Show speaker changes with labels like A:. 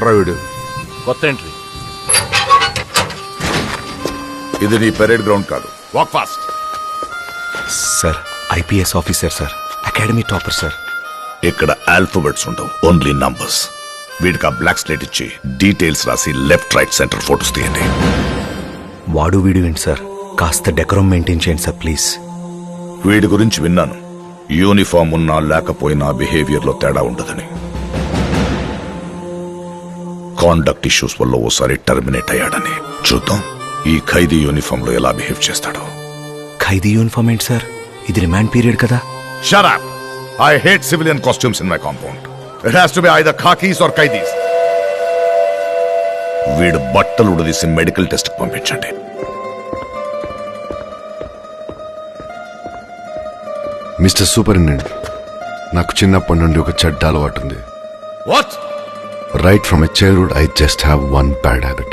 A: ఎవడ్రా వీడు?
B: కొత్త ఎంట్రీ.
A: ఇది నీ పెరేడ్ గ్రౌండ్ కాదు. Walk fast.
C: Sir IPS officer sir, academy topper sir.
A: ఇక్కడ ఆల్ఫాబెట్స్ ఉండవు, ఓన్లీ నంబర్స్. వీడికి ఆ బ్లాక్ స్లేట్ ఇచ్చి డీటెయిల్స్ రాసి లెఫ్ట్ రైట్ సెంటర్ ఫోటోస్ తీయండి.
C: వాడు వీడు ఏంటి సార్, కాస్త డెకరం మెయింటైన్ చేయండి సార్ ప్లీజ్.
A: వీడి గురించి విన్నాను, యూనిఫామ్ ఉన్నా లేకపోయినా బిహేవియర్ లో తేడా ఉండదని. కాండక్ట్ ఇష్యూస్ వల్ల ఓసారి టర్మినేట్ అయ్యాడని. చూద్దాం ఈ ఖైదీ యూనిఫామ్ లో ఎలా బిహేవ్ చేస్తాడో.
C: ఖైదీ యూనిఫామ్ ఏంటి సార్, ఇది రిమాండ్ పీరియడ్ కదా.
A: Shut up! I hate civilian costumes in my compound. It has to be either khakis or kaidis. వీడు బట్టలు ఉడదీసి మెడికల్ టెస్ట్ పంపించండి.
D: మిస్టర్ సూపరింటెండెంట్, నాకు చిన్నప్పటి నుండి ఒక చెడ్డ అలవాటు ఉంది.
A: What?
D: Right from my childhood, I just have one bad habit.